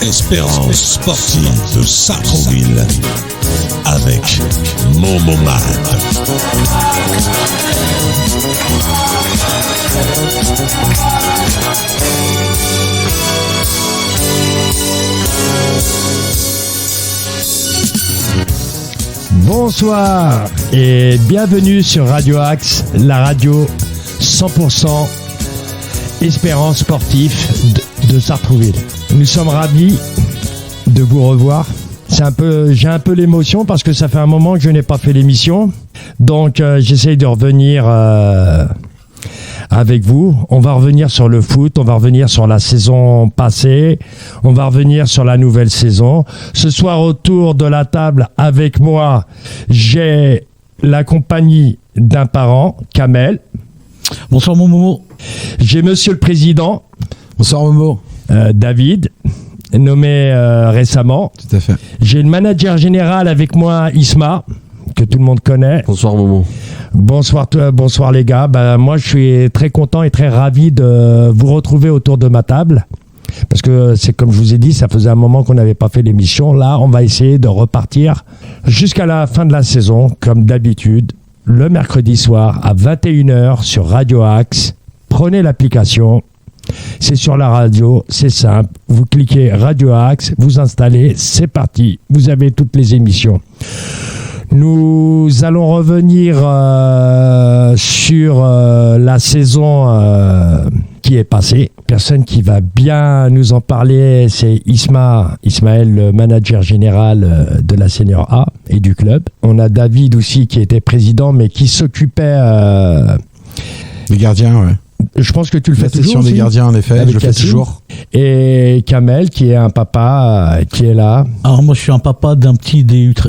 Espérance sportive de Sartrouville avec Momomad. Bonsoir et bienvenue sur Radio Axe, la radio 100% Espérance sportif de Sartrouville. Nous sommes ravis de vous revoir. J'ai un peu l'émotion parce que ça fait un moment que je n'ai pas fait l'émission. Donc j'essaye de revenir avec vous. On va revenir sur le foot, on va revenir sur la saison passée, on va revenir sur la nouvelle saison. Ce soir, autour de la table avec moi, j'ai la compagnie d'un parent, Kamel. Bonsoir mon Momo. J'ai Monsieur le Président. Bonsoir Momo. David, nommé récemment. Tout à fait. J'ai le manager général avec moi, Isma, que tout le monde connaît. Bonsoir Momo. Bonsoir les gars. Moi, je suis très content et très ravi de vous retrouver autour de ma table. Parce que c'est comme je vous ai dit, ça faisait un moment qu'on n'avait pas fait l'émission. Là, on va essayer de repartir jusqu'à la fin de la saison, comme d'habitude, le mercredi soir à 21h sur Radio Axe. Prenez l'application. C'est sur la radio, c'est simple. Vous cliquez Radio Axe, vous installez, c'est parti. Vous avez toutes les émissions. Nous allons revenir sur la saison qui est passée. Personne qui va bien nous en parler, c'est Ismaël, le manager général de la Senior A et du club. On a David aussi qui était président, mais qui s'occupait des gardiens, ouais. Je pense que tu le fais toujours. La session des gardiens, en effet, je le fais toujours. Et Kamel, qui est un papa, qui est là. Alors moi, je suis un papa d'un petit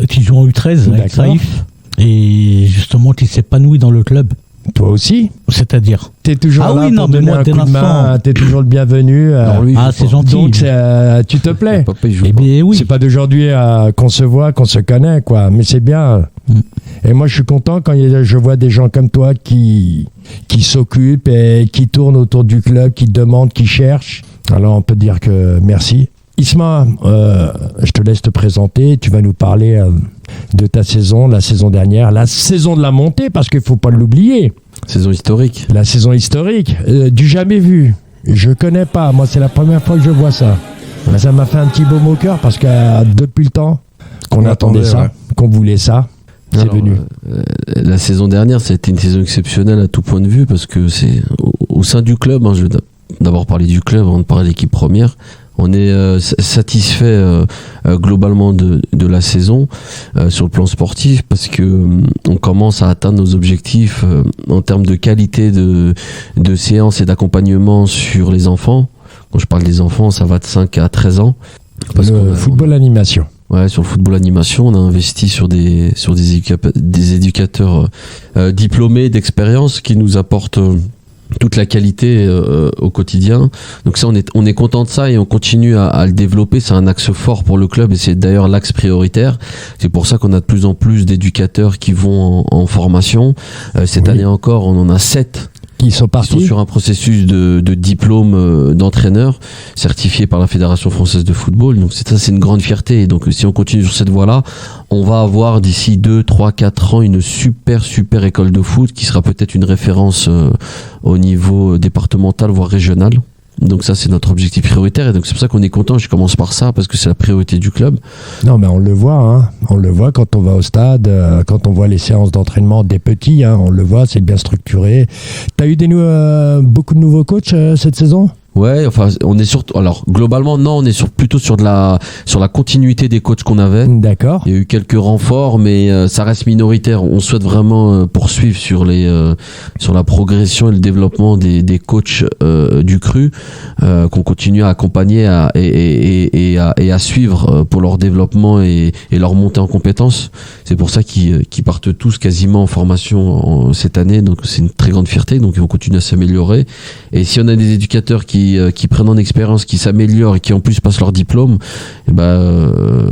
qui joue en U13 avec Saïf. Et justement, qui s'épanouit dans le club. Toi aussi. C'est-à-dire t'es toujours là pour donner un coup de main, t'es toujours le bienvenu. C'est gentil. Donc tu te plais. Papa, oui. C'est pas d'aujourd'hui qu'on se voit, qu'on se connaît, quoi. Mais c'est bien. Et moi, je suis content quand je vois des gens comme toi qui s'occupent et qui tournent autour du club, qui demandent, qui cherchent. Alors, on peut dire que merci. Isma, je te laisse te présenter. Tu vas nous parler de ta saison, la saison dernière, la saison de la montée, parce qu'il ne faut pas l'oublier. Saison historique. La saison historique, du jamais vu. Je connais pas. Moi, c'est la première fois que je vois ça. Ça m'a fait un petit baume au cœur parce que depuis le temps qu'on attendait ça, qu'on voulait ça, c'est venu. La saison dernière, ça a été une saison exceptionnelle à tout point de vue parce que c'est au sein du club. Je vais d'abord parler du club avant de parler de l'équipe première. On est satisfait globalement de la saison sur le plan sportif parce que on commence à atteindre nos objectifs en termes de qualité de séance et d'accompagnement sur les enfants. Quand je parle des enfants, ça va de 5 à 13 ans. Parce le football animation. Ouais, sur le football animation, on a investi sur des éducateurs diplômés d'expérience qui nous apportent toute la qualité au quotidien. Donc ça, on est content de ça et on continue à le développer. C'est un axe fort pour le club et c'est d'ailleurs l'axe prioritaire. C'est pour ça qu'on a de plus en plus d'éducateurs qui vont en formation. Cette année encore, on en a 7 qui sont partis. Ils sont sur un processus de diplôme d'entraîneur certifié par la Fédération française de football. Donc c'est une grande fierté. Et donc si on continue sur cette voie-là, on va avoir d'ici 2, 3, 4 ans une super école de foot qui sera peut-être une référence au niveau départemental voire régional. Donc ça, c'est notre objectif prioritaire et donc c'est pour ça qu'on est content. Je commence par ça parce que c'est la priorité du club. Non, mais on le voit, hein. On le voit quand on va au stade, quand on voit les séances d'entraînement des petits, hein. On le voit, c'est bien structuré. T'as eu beaucoup de nouveaux coachs cette saison ? Ouais, enfin, on est surtout. Alors, globalement, non, on est plutôt sur la continuité des coachs qu'on avait. D'accord. Il y a eu quelques renforts, mais ça reste minoritaire. On souhaite vraiment poursuivre sur la progression et le développement des coachs du cru, qu'on continue à accompagner et à suivre pour leur développement et leur montée en compétences. C'est pour ça qu'ils partent tous quasiment en formation cette année. Donc, c'est une très grande fierté. Donc, ils vont continuer à s'améliorer. Et si on a des éducateurs qui prennent en expérience, qui s'améliorent et qui en plus passent leur diplôme,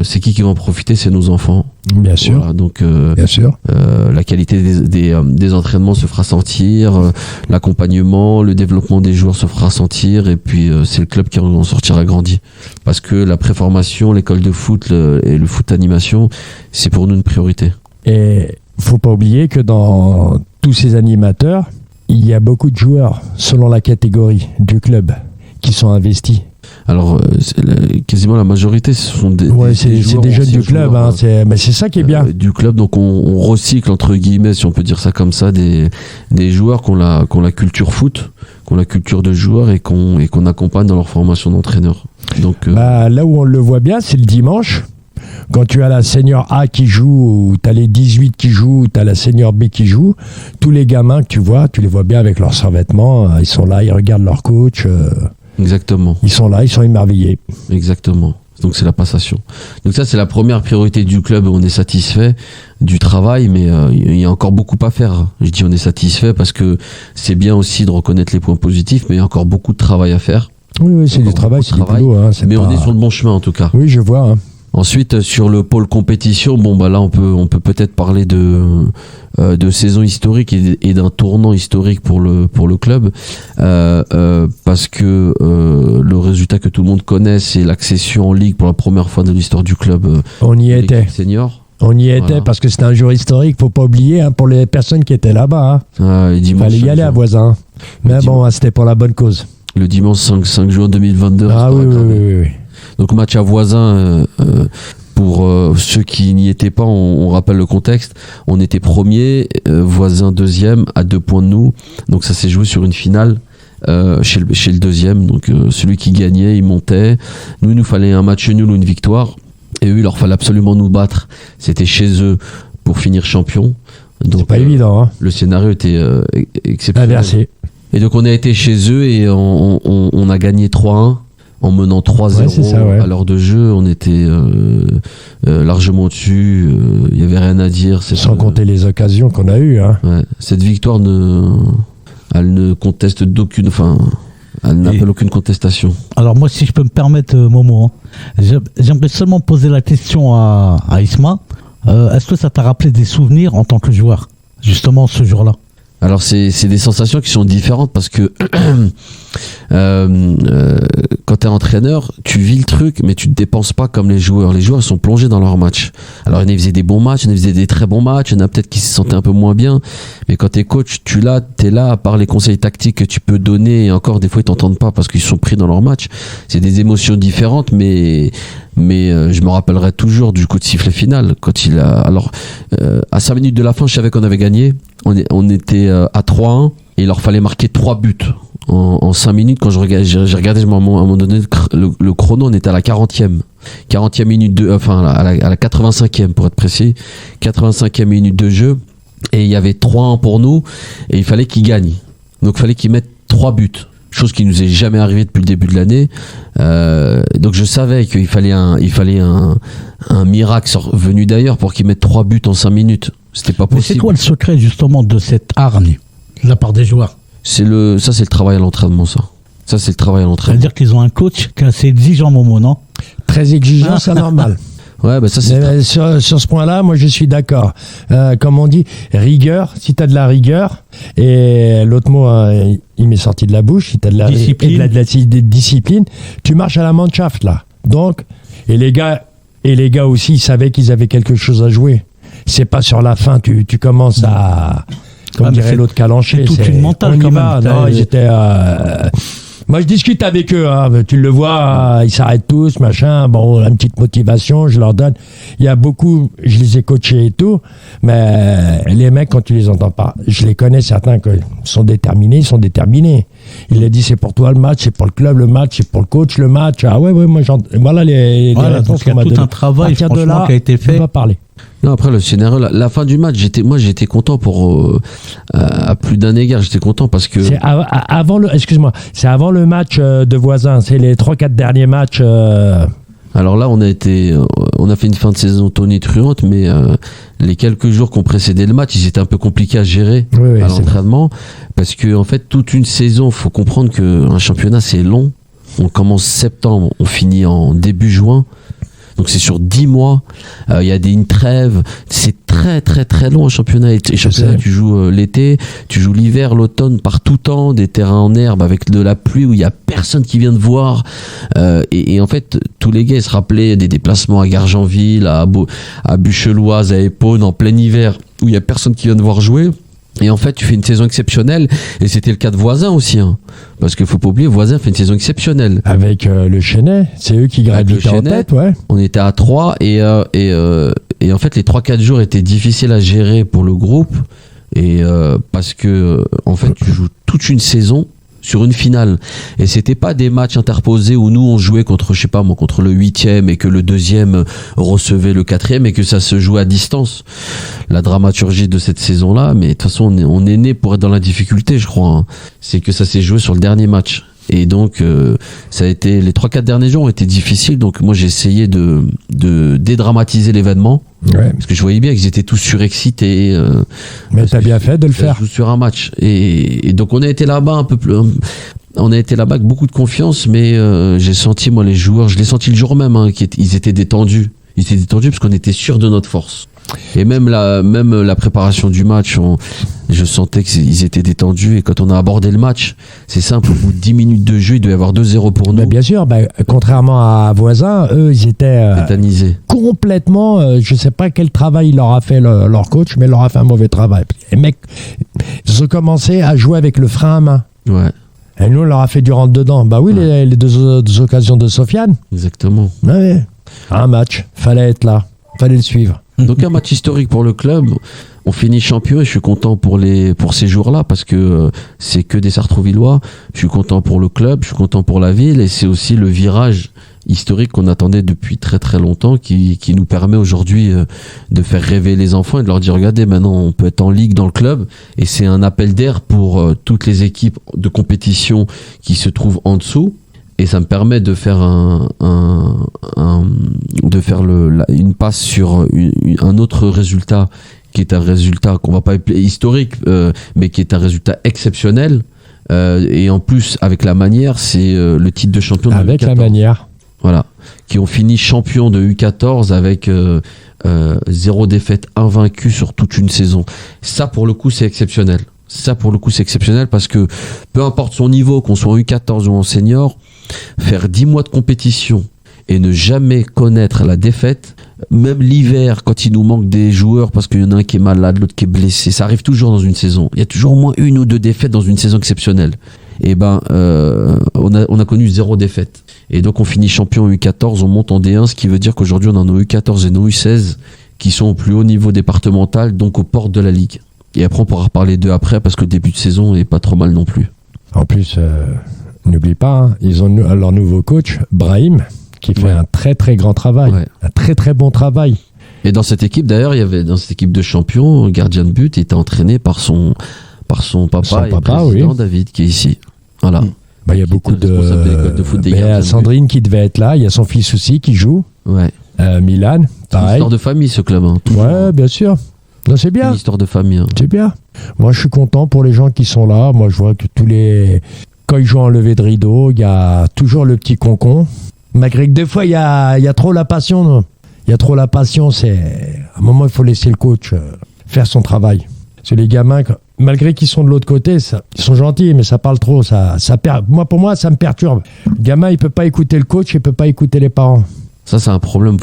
c'est qui va en profiter? C'est nos enfants. Bien sûr. Voilà, donc bien sûr. La qualité des entraînements se fera sentir, l'accompagnement, le développement des joueurs se fera sentir, et puis c'est le club qui en sortira grandi. Parce que la préformation, l'école de foot et le foot animation, c'est pour nous une priorité. Et faut pas oublier que dans tous ces animateurs, il y a beaucoup de joueurs, selon la catégorie du club, qui sont investis. Alors, quasiment la majorité, ce sont des c'est des jeunes du club. Joueurs, mais c'est ça qui est bien. Du club, donc on recycle, entre guillemets, si on peut dire ça comme ça, des joueurs qui ont la culture foot, qui ont la culture de joueurs et qu'on accompagne dans leur formation d'entraîneur. Donc, là où on le voit bien, c'est le dimanche. Quand tu as la senior A qui joue, ou tu as les 18 qui jouent, ou tu as la senior B qui joue, tous les gamins que tu les vois bien avec leurs survêtements, ils sont là, ils regardent leur coach. Exactement. Ils sont là, ils sont émerveillés. Exactement. Donc c'est la passation. Donc ça, c'est la première priorité du club. On est satisfait du travail, mais il y a encore beaucoup à faire. Je dis on est satisfait parce que c'est bien aussi de reconnaître les points positifs, mais il y a encore beaucoup de travail à faire. Oui, c'est du travail, c'est du boulot. Mais on est sur le bon chemin en tout cas. Oui, je vois. Ensuite, sur le pôle compétition, là on peut peut-être parler de saison historique et d'un tournant historique pour le club, parce que le résultat que tout le monde connaît, c'est l'accession en Ligue pour la première fois de l'histoire du club. On y était. Senior. On y était parce que c'était un jour historique, faut pas oublier, pour les personnes qui étaient là-bas. Il fallait y aller à Voisin. Mais c'était pour la bonne cause. Le dimanche 5 juin 2022. Ah oui. Donc match à Voisin, pour ceux qui n'y étaient pas, on rappelle le contexte. On était premier, Voisin deuxième, à 2 points de nous. Donc ça s'est joué sur une finale chez le deuxième. Donc celui qui gagnait, il montait. Nous, il nous fallait un match nul ou une victoire. Et eux, il leur fallait absolument nous battre. C'était chez eux pour finir champion. Donc, c'est pas évident. Le scénario était exceptionnel. Inversé. Et donc on a été chez eux et on a gagné 3-1. En menant 3-0 à l'heure de jeu, on était largement au-dessus. Il n'y avait rien à dire. Sans compter les occasions qu'on a eues. Cette victoire, elle ne conteste d'aucune... Enfin, elle n'appelle aucune contestation. Alors moi, si je peux me permettre, Momo, j'aimerais seulement poser la question à Isma. Est-ce que ça t'a rappelé des souvenirs en tant que joueur, justement, ce jour-là? Alors c'est des sensations qui sont différentes parce que quand tu es entraîneur, tu vis le truc mais tu te dépenses pas comme les joueurs. Les joueurs sont plongés dans leur match. Alors il y en a qui faisaient des bons matchs, il y en a qui faisaient des très bons matchs, il y en a peut-être qui se sentaient un peu moins bien, mais quand tu es coach, tu es là à part les conseils tactiques que tu peux donner, et encore des fois ils t'entendent pas parce qu'ils sont pris dans leur match. C'est des émotions différentes, mais je me rappellerai toujours du coup de sifflet final quand il a... Alors à 5 minutes de la fin, je savais qu'on avait gagné. On était à 3-1 et il leur fallait marquer 3 buts en 5 minutes. Quand j'ai regardé à un moment donné le chrono, on était à la 40e minute à la 85e pour être précis, 85e minute de jeu, et il y avait 3-1 pour nous et il fallait qu'ils gagnent. Donc il fallait qu'ils mettent 3 buts. Chose qui nous est jamais arrivée depuis le début de l'année. Donc je savais qu'il fallait un miracle venu d'ailleurs pour qu'ils mettent 3 buts en 5 minutes. C'était pas possible. Mais c'est quoi le secret justement de cette hargne de la part des joueurs? Ça c'est le travail à l'entraînement, ça. Ça c'est le travail à l'entraînement. C'est-à-dire qu'ils ont un coach qui est assez exigeant, Momo, non? Très exigeant, c'est normal. Ouais, ça c'est... sur ce point-là, moi je suis d'accord. Comme on dit, rigueur, si tu as de la rigueur, et l'autre mot, il m'est sorti de la bouche, si tu as de la discipline, tu marches à la Mannschaft là. Donc, et les gars aussi, ils savaient qu'ils avaient quelque chose à jouer. C'est pas sur la fin, tu commences à... Comme dirait l'autre Calanché. C'est toute une mentale quand même. Non, ils étaient... Moi, je discute avec eux, tu le vois, ils s'arrêtent tous, machin. Bon, une petite motivation, je leur donne. Il y a beaucoup, je les ai coachés et tout, mais les mecs, quand tu les entends pas, je les connais, certains qui sont déterminés, Il a dit c'est pour toi le match, c'est pour le club le match, c'est pour le coach le match. Ah ouais, moi voilà les réponses qu'on m'a données. Tout un travail franchement, de là, qui a été fait. On va parler. Non, après le scénario, la fin du match, j'étais content pour à plus d'un égard. J'étais content parce que c'est avant le match de Voisin. C'est les 3-4 derniers matchs. Alors là, on a fait une fin de saison tonitruante, mais les quelques jours qui ont précédé le match, ils étaient un peu compliqués à gérer à l'entraînement, parce que en fait, toute une saison, faut comprendre qu'un championnat c'est long. On commence septembre, on finit en début juin. Donc c'est sur 10 mois, il y a une trêve, c'est très très très long un championnat. Et championnat, tu joues l'été, tu joues l'hiver, l'automne, par tout temps, des terrains en herbe avec de la pluie où il y a personne qui vient te voir. Et en fait, tous les gars ils se rappelaient des déplacements à Gargenville, à Bucheloise, à Épône en plein hiver où il y a personne qui vient te voir jouer. Et en fait, tu fais une saison exceptionnelle, et c'était le cas de Voisin aussi, hein. Parce qu'il faut pas oublier, Voisin fait une saison exceptionnelle. Avec le Chenet, c'est eux qui gravitaient en tête, ouais. On était à 3, et en fait, les 3-4 jours étaient difficiles à gérer pour le groupe, et parce que, en fait, tu joues toute une saison sur une finale. Et c'était pas des matchs interposés où nous on jouait contre, je sais pas moi, contre le 8e et que le 2e recevait le 4e et que ça se jouait à distance. La dramaturgie de cette saison-là, mais de toute façon on est né pour être dans la difficulté, je crois, hein. C'est que ça s'est joué sur le dernier match. Et donc ça a été, les 3-4 derniers jours ont été difficiles, donc moi j'ai essayé de dédramatiser l'événement. Ouais. Parce que je voyais bien qu'ils étaient tous surexcités. Mais t'as bien fait de le faire. Sur un match. Et donc on a été là-bas un peu plus. On a été là-bas avec beaucoup de confiance, mais j'ai senti, moi, les joueurs, je l'ai senti le jour même, hein, ils étaient détendus. Ils étaient détendus parce qu'on était sûr de notre force. Et même la préparation du match, je sentais qu'ils étaient détendus. Et quand on a abordé le match, c'est simple, au bout de 10 minutes de jeu, il doit y avoir 2-0 pour nous. Mais bien sûr, contrairement à Voisin, eux, ils étaient tétanisés. Complètement, je sais pas quel travail il leur a fait leur coach, mais il leur a fait un mauvais travail. Les mecs, ils ont commencé à jouer avec le frein à main. Ouais. Et nous, on leur a fait du rentre-dedans. Bah oui, ouais. les deux occasions de Sofiane. Exactement. Ouais. Un match, fallait être là, fallait le suivre. Donc un match historique pour le club. On finit champion et je suis content pour ces jours-là parce que c'est que des Sartrouvillois. Je suis content pour le club, je suis content pour la ville et c'est aussi le virage historique qu'on attendait depuis très très longtemps qui nous permet aujourd'hui de faire rêver les enfants et de leur dire regardez, maintenant on peut être en ligue dans le club et c'est un appel d'air pour toutes les équipes de compétition qui se trouvent en dessous. Et ça me permet de faire une passe sur un autre résultat qui est un résultat qu'on va pas appeler historique, mais qui est un résultat exceptionnel. Et en plus, avec la manière, c'est le titre de champion de avec U14. La manière. Voilà. Qui ont fini champion de U14 avec 0 défaite, 1 vaincu sur toute une saison. Ça, pour le coup, c'est exceptionnel. Ça, pour le coup, c'est exceptionnel parce que peu importe son niveau, qu'on soit en U14 ou en senior, faire 10 mois de compétition et ne jamais connaître la défaite, même l'hiver, quand il nous manque des joueurs parce qu'il y en a un qui est malade, l'autre qui est blessé, ça arrive toujours dans une saison. Il y a toujours au moins 1 ou 2 défaites dans une saison exceptionnelle. Et on a connu 0 défaite. Et donc on finit champion U14, on monte en D1, ce qui veut dire qu'aujourd'hui on en a U14 et nos U16 qui sont au plus haut niveau départemental, donc aux portes de la Ligue. Et après on pourra reparler d'eux après parce que le début de saison n'est pas trop mal non plus. En plus, n'oublie pas, hein, ils ont leur nouveau coach, Brahim, qui fait un très très grand travail, un très très bon travail. Et dans cette équipe, d'ailleurs, il y avait dans cette équipe de champions, gardien de but, il était entraîné par son papa et président David qui est ici. Voilà. Il y a beaucoup de foot des gardiens. Sandrine qui devait être là, il y a son fils aussi qui joue. Ouais. Milan, pareil. C'est une histoire de famille ce club. Hein, ouais, bien sûr. Non, c'est bien. Une histoire de famille. Hein. C'est bien. Moi, je suis content pour les gens qui sont là. Moi, je vois que quand ils jouent en levée de rideau, il y a toujours le petit concon. Malgré que des fois, il y a trop la passion. Il y a trop la passion. À un moment, il faut laisser le coach faire son travail. Parce que les gamins, malgré qu'ils sont de l'autre côté, ils sont gentils, mais ça parle trop. Pour moi, ça me perturbe. Le gamin, il peut pas écouter le coach, il peut pas écouter les parents. Ça, c'est un problème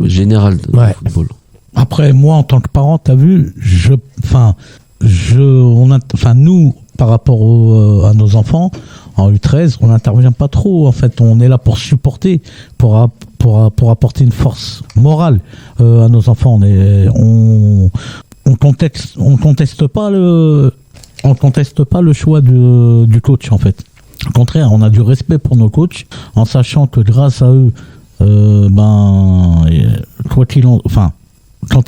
général du football. Après, moi, en tant que parent, t'as vu, nous, par rapport à nos enfants, en U13, on n'intervient pas trop. En fait, on est là pour supporter, pour apporter une force morale à nos enfants. On conteste pas on conteste pas le choix du coach en fait. Au contraire, on a du respect pour nos coachs en sachant que grâce à eux, quand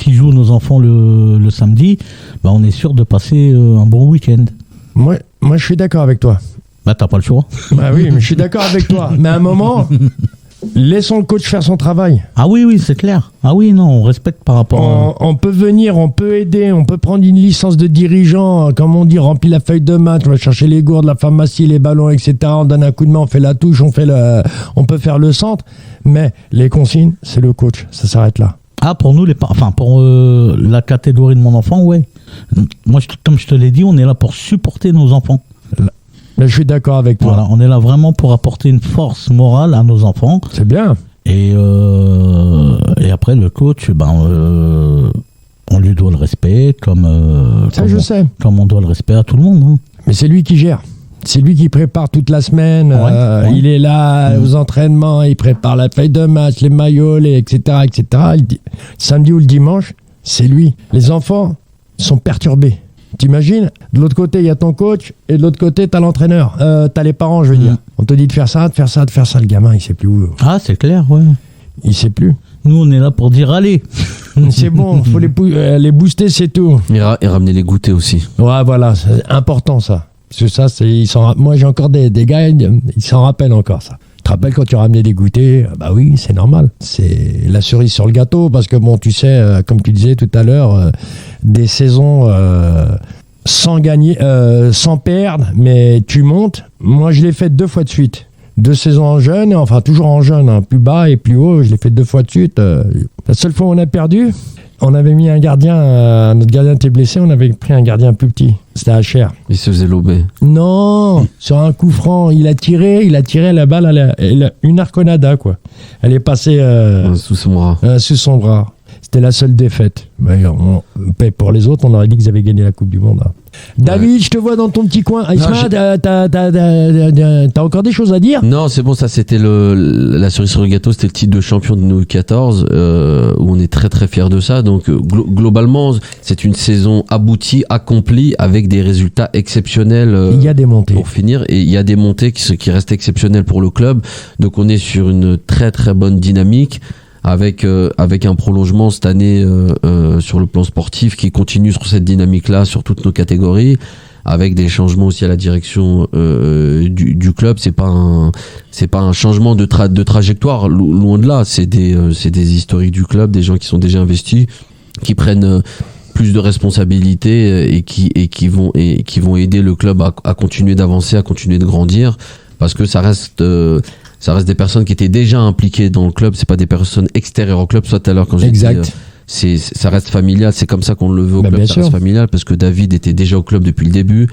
ils jouent nos enfants le samedi, on est sûr de passer un bon week-end. Moi, je suis d'accord avec toi. T'as pas le choix. Bah oui, mais je suis d'accord avec toi. Mais à un moment, laissons le coach faire son travail. Ah oui, c'est clair. Ah oui, non, on respecte par rapport on peut venir, on peut aider, on peut prendre une licence de dirigeant, comme on dit, remplir la feuille de match, on va chercher les gourdes, la pharmacie, les ballons, etc. On donne un coup de main, on fait la touche, on peut faire le centre. Mais les consignes, c'est le coach. Ça s'arrête là. Ah, pour nous, pour la catégorie de mon enfant, ouais. Moi, comme je te l'ai dit, on est là pour supporter nos enfants. Mais je suis d'accord avec toi. Voilà, on est là vraiment pour apporter une force morale à nos enfants. C'est bien. Et après, le coach, on lui doit le respect, comme on doit le respect à tout le monde. Hein. Mais c'est lui qui gère. C'est lui qui prépare toute la semaine. Ouais. Il est là aux entraînements, il prépare la feuille de match, les maillots, etc. Samedi ou le dimanche, c'est lui. Les enfants sont perturbés. T'imagines ? De l'autre côté, il y a ton coach, et de l'autre côté, t'as l'entraîneur. T'as les parents, je veux dire. On te dit de faire ça, de faire ça, de faire ça. Le gamin, il sait plus où. Ah, c'est clair, ouais. Il sait plus. Nous, on est là pour dire allez. C'est bon, faut les booster, c'est tout. Et ramener les goûters aussi. Ouais, voilà, c'est important ça. Parce que ça, moi j'ai encore des gars, ils s'en rappellent encore ça. Tu te rappelles quand tu ramenais des goûters ? Bah oui, c'est normal. C'est la cerise sur le gâteau parce que bon, tu sais, comme tu disais tout à l'heure, des saisons sans gagner, sans perdre, mais tu montes. Moi, je l'ai fait 2 fois de suite. 2 saisons en jeune, enfin toujours en jeune, hein, plus bas et plus haut. Je l'ai fait 2 fois de suite. La seule fois où on a perdu, on avait mis un gardien, notre gardien était blessé, on avait pris un gardien plus petit. C'était HR. Il se faisait lober. Non, sur un coup franc, il a tiré la balle, une arconada, quoi. Elle est passée sous son bras. Sous son bras. C'était la seule défaite. Pour les autres, on aurait dit qu'ils avaient gagné la Coupe du Monde. Hein. David, je te vois dans ton petit coin. Isma, t'as encore des choses à dire ? Non, c'est bon, ça c'était la cerise sur le gâteau, c'était le titre de champion de nous 14, où on est très très fiers de ça. Donc globalement, c'est une saison aboutie, accomplie, avec des résultats exceptionnels. Il y a des montées. Pour finir, et il y a des montées qui restent exceptionnelles pour le club. Donc on est sur une très très bonne dynamique. Avec un prolongement cette année sur le plan sportif qui continue sur cette dynamique-là sur toutes nos catégories, avec des changements aussi à la direction du club. C'est pas un changement de trajectoire, loin de là. C'est des historiques du club, des gens qui sont déjà investis, qui prennent plus de responsabilités et qui vont aider le club à continuer d'avancer, à continuer de grandir, parce que ça reste des personnes qui étaient déjà impliquées dans le club, c'est pas des personnes extérieures au club. Soit tout à l'heure quand j'ai dit ça reste familial, c'est comme ça qu'on le veut au club, ça reste familial, parce que David était déjà au club depuis le début,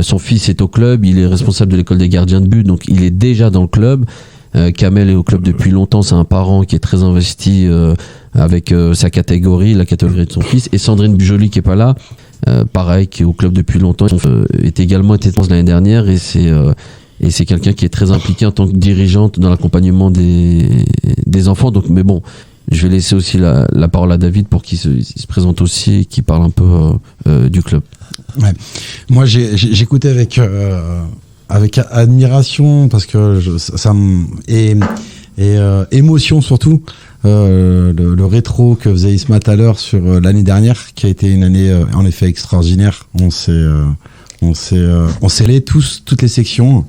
son fils est au club, il est responsable de l'école des gardiens de but, donc il est déjà dans le club. Kamel est au club depuis longtemps, c'est un parent qui est très investi avec sa catégorie, la catégorie de son fils, et Sandrine Bujoli qui est pas là, pareil, qui est au club depuis longtemps, est également été l'année dernière, et c'est quelqu'un qui est très impliqué en tant que dirigeante dans l'accompagnement des enfants. Donc, mais bon, je vais laisser aussi la parole à David pour qu'il se présente aussi et qu'il parle un peu du club. Ouais. Moi, j'écoutais avec admiration, parce que émotion surtout, le rétro que faisait Isma tout à l'heure sur l'année dernière, qui a été une année en effet extraordinaire. On s'est allés toutes les sections.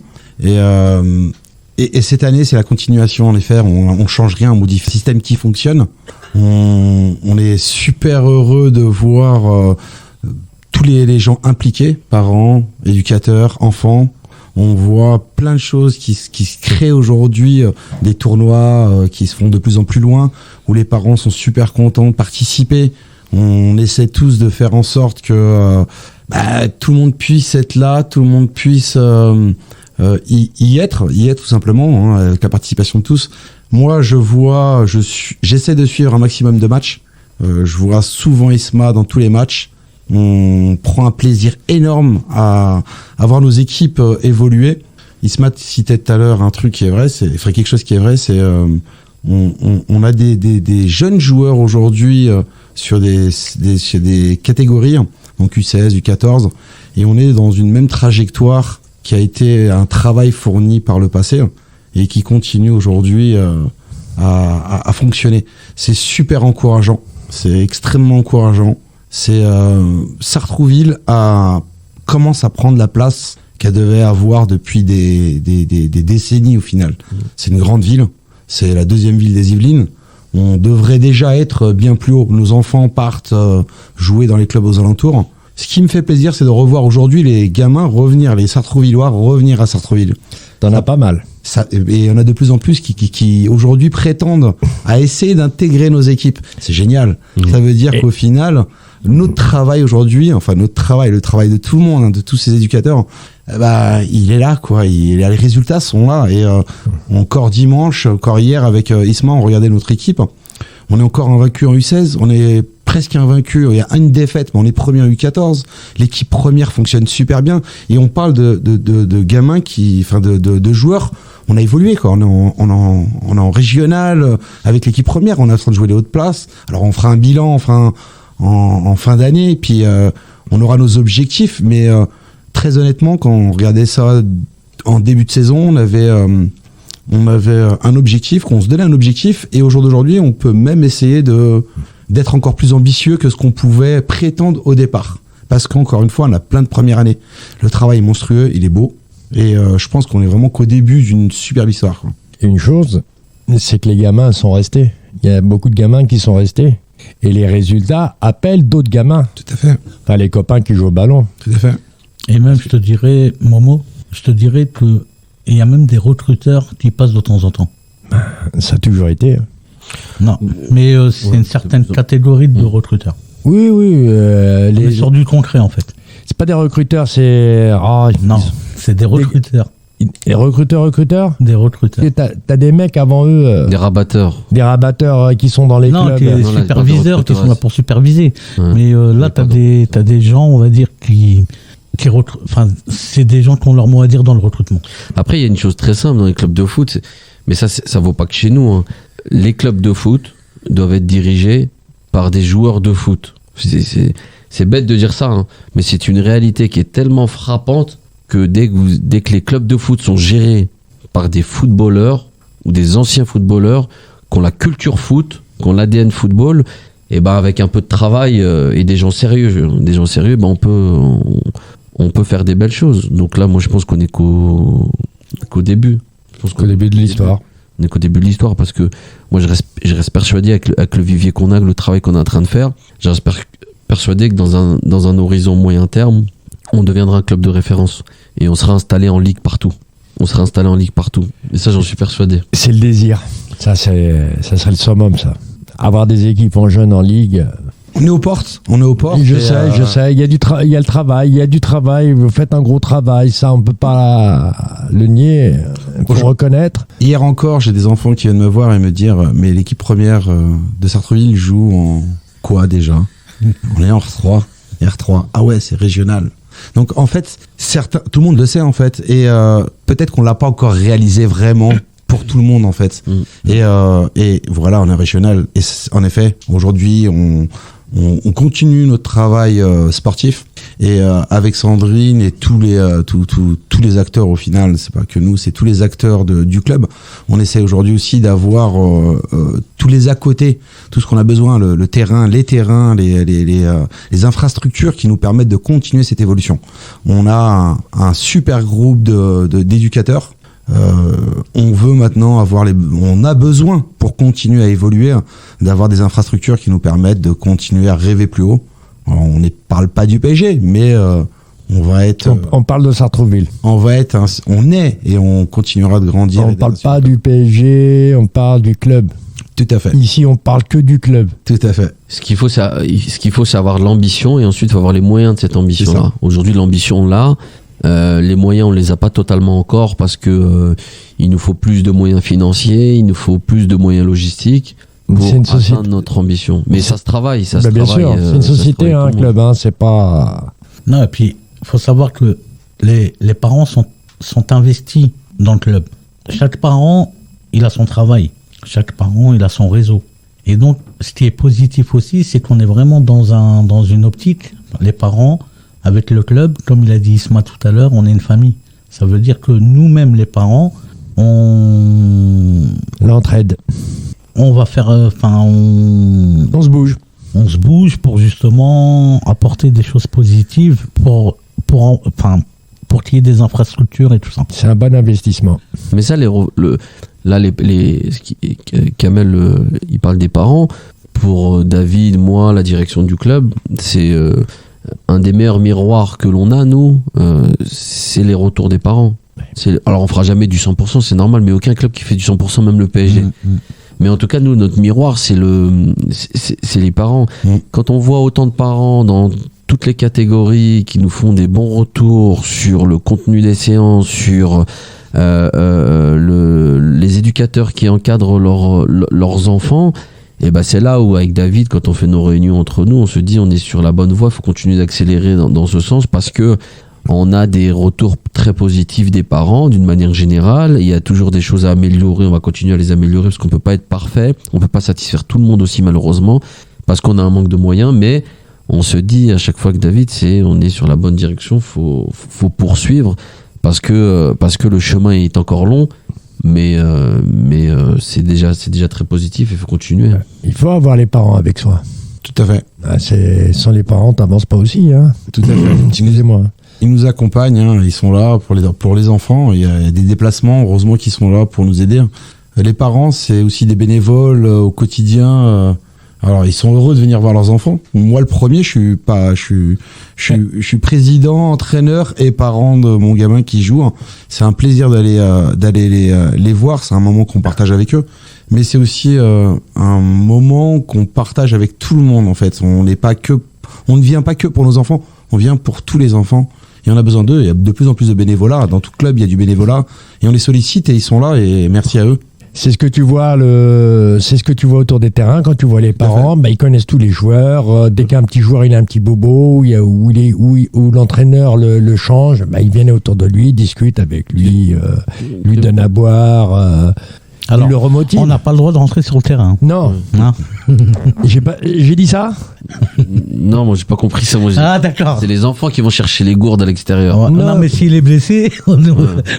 Et cette année, c'est la continuation, en effet. On change rien, on modifie le système qui fonctionne. On est super heureux de voir tous les gens impliqués, parents, éducateurs, enfants. On voit plein de choses qui se créent aujourd'hui, des tournois qui se font de plus en plus loin, où les parents sont super contents de participer. On essaie tous de faire en sorte que tout le monde puisse être là, tout le monde puisse y être tout simplement, hein, avec la participation de tous. Moi, j'essaie de suivre un maximum de matchs. Je vois souvent Isma dans tous les matchs. On prend un plaisir énorme à voir nos équipes évoluer. Isma citait tout à l'heure un truc qui est vrai, quelque chose qui est vrai, c'est on a des jeunes joueurs aujourd'hui sur des catégories, donc U16, U14, et on est dans une même trajectoire qui a été un travail fourni par le passé et qui continue aujourd'hui à fonctionner. C'est super encourageant, c'est extrêmement encourageant. Sartrouville commence à prendre la place qu'elle devait avoir depuis des décennies au final. C'est une grande ville, c'est la deuxième ville des Yvelines. On devrait déjà être bien plus haut. Nos enfants partent jouer dans les clubs aux alentours. Ce qui me fait plaisir, c'est de revoir aujourd'hui les gamins revenir, les Sartrouvillois revenir à Sartrouville. T'en as pas mal. Et il y en a de plus en plus qui aujourd'hui prétendent à essayer d'intégrer nos équipes. C'est génial. Ça veut dire qu'au final, notre travail aujourd'hui, enfin le travail de tout le monde, de tous ces éducateurs, il est là, quoi. Les résultats sont là. Et encore dimanche, encore hier avec Isma, on regardait notre équipe. On est encore invaincu en U16. On est presque invaincu. Il y a une défaite, mais on est premier en U14. L'équipe première fonctionne super bien. Et on parle de gamins de joueurs. On a évolué, quoi. On est en régional avec l'équipe première. On est en train de jouer les hautes places. Alors on fera un bilan en fin d'année. Puis on aura nos objectifs. Mais très honnêtement, quand on regardait ça en début de saison, on avait un objectif, qu'on se donnait un objectif, et au jour d'aujourd'hui, on peut même essayer d'être encore plus ambitieux que ce qu'on pouvait prétendre au départ. Parce qu'encore une fois, on a plein de premières années. Le travail est monstrueux, il est beau, et je pense qu'on est vraiment qu'au début d'une superbe histoire, quoi. Et une chose, c'est que les gamins sont restés. Il y a beaucoup de gamins qui sont restés. Et les résultats appellent d'autres gamins. Tout à fait. Enfin, les copains qui jouent au ballon. Tout à fait. Et même, je te dirais, Momo, que il y a même des recruteurs qui passent de temps en temps. Ça a toujours été. Non, mais c'est une certaine catégorie de recruteurs. Oui. On sort du concret, en fait. C'est pas des recruteurs, c'est... Non, c'est des recruteurs. Des recruteurs Des recruteurs. T'as des mecs avant eux... Des rabatteurs. Des rabatteurs qui sont dans les clubs. Non, des Non, là, superviseurs qui sont là pour superviser. Ouais. Mais là, t'as des gens, on va dire, enfin, c'est des gens qui ont leur mot à dire dans le recrutement. Après, il y a une chose très simple dans les clubs de foot, mais ça vaut pas que chez nous, hein. Les clubs de foot doivent être dirigés par des joueurs de foot. C'est bête de dire ça, hein, mais c'est une réalité qui est tellement frappante que dès que les clubs de foot sont gérés par des footballeurs ou des anciens footballeurs qui ont la culture foot, qui ont l'ADN football, et ben avec un peu de travail et des gens sérieux, on peut faire des belles choses. Donc là, moi, je pense qu'on est qu'au début. Je pense Qu'au début de l'histoire. On est qu'au début de l'histoire, parce que moi, je reste persuadé avec le vivier qu'on a, avec le travail qu'on est en train de faire, je reste persuadé que dans un horizon moyen terme, on deviendra un club de référence et on sera installé en ligue partout. Et ça, j'en suis persuadé. C'est le désir. Ça serait le summum, ça. Avoir des équipes en jeunes en ligue... On est aux portes. Je sais. Il y a du travail. Vous faites un gros travail. Ça, on peut pas le nier. Il faut reconnaître. Hier encore, j'ai des enfants qui viennent me voir et me dire, mais l'équipe première de Sartrouville joue en quoi déjà? On est en R3. R3. Ah ouais, c'est régional. Donc en fait, tout le monde le sait en fait, et peut-être qu'on l'a pas encore réalisé vraiment pour tout le monde en fait. Et voilà, on est régional. Et en effet, aujourd'hui, on continue notre travail sportif, et avec Sandrine et tous les acteurs au final, c'est pas que nous, c'est tous les acteurs du club. On essaie aujourd'hui aussi d'avoir tous les à côté, tout ce qu'on a besoin, le terrain, les terrains, les infrastructures qui nous permettent de continuer cette évolution. On a un super groupe d'éducateurs. On veut maintenant on a besoin pour continuer à évoluer d'avoir des infrastructures qui nous permettent de continuer à rêver plus haut. Alors, on ne parle pas du PSG, mais on va être. On parle de Sartrouville. On est et on continuera de grandir. On ne parle pas du PSG, on parle du club. Tout à fait. Ici, on parle que du club. Tout à fait. Ce qu'il faut, c'est avoir l'ambition, et ensuite il faut avoir les moyens de cette ambition-là. Aujourd'hui, l'ambition, on l'a. Les moyens, on les a pas totalement encore, parce que il nous faut plus de moyens financiers, il nous faut plus de moyens logistiques pour atteindre notre ambition. Mais ça se travaille, bien sûr, c'est une société, un club, c'est pas... Non, et puis, il faut savoir que les parents sont investis dans le club. Chaque parent, il a son travail. Chaque parent, il a son réseau. Et donc, ce qui est positif aussi, c'est qu'on est vraiment dans une optique, les parents, avec le club, comme il a dit Isma tout à l'heure, on est une famille. Ça veut dire que nous-mêmes, les parents, L'entraide. on va faire, On se bouge. on se bouge pour justement apporter des choses positives pour qu'il y ait des infrastructures et tout ça. C'est un bon investissement. Mais ça, Kamel, il parle des parents. Pour David, moi, la direction du club, c'est un des meilleurs miroirs que l'on a, nous, c'est les retours des parents. Alors, on fera jamais du 100%, c'est normal, mais aucun club qui fait du 100%, même le PSG. Mais en tout cas, nous, notre miroir, c'est les parents. Quand on voit autant de parents dans toutes les catégories qui nous font des bons retours sur le contenu des séances, sur les éducateurs qui encadrent leurs enfants, et ben c'est là où, avec David, quand on fait nos réunions entre nous, on se dit on est sur la bonne voie, il faut continuer d'accélérer dans ce sens, parce que on a des retours très positifs des parents d'une manière générale. Il y a toujours des choses à améliorer, on va continuer à les améliorer parce qu'on peut pas être parfait, on peut pas satisfaire tout le monde aussi malheureusement, parce qu'on a un manque de moyens, mais on se dit à chaque fois que David, on est sur la bonne direction, faut poursuivre, parce que le chemin est encore long. Mais c'est déjà très positif, il faut continuer. Il faut avoir les parents avec soi. Tout à fait. Sans les parents, t'avances pas aussi. Hein. Tout à fait. Excusez-moi. Ils nous accompagnent, hein, ils sont là pour les enfants. Il y a des déplacements, heureusement qu'ils sont là pour nous aider. Les parents, c'est aussi des bénévoles au quotidien. Alors, ils sont heureux de venir voir leurs enfants. Moi, le premier, je suis président, entraîneur et parent de mon gamin qui joue. C'est un plaisir d'aller les voir. C'est un moment qu'on partage avec eux. Mais c'est aussi un moment qu'on partage avec tout le monde, en fait. On ne vient pas que pour nos enfants. On vient pour tous les enfants. Et on a besoin d'eux. Il y a de plus en plus de bénévolat. Dans tout club, il y a du bénévolat. Et on les sollicite et ils sont là. Et merci à eux. C'est ce que tu vois autour des terrains quand tu vois les parents. Ils connaissent tous les joueurs. Dès qu'un petit joueur il a un petit bobo où l'entraîneur le change, ils viennent autour de lui, discutent avec lui, lui donnent à boire. Alors, le remotive. On n'a pas le droit de rentrer sur le terrain. Non. J'ai dit ça? Non, moi j'ai pas compris ça. D'accord. C'est les enfants qui vont chercher les gourdes à l'extérieur. Non, mais s'il est blessé,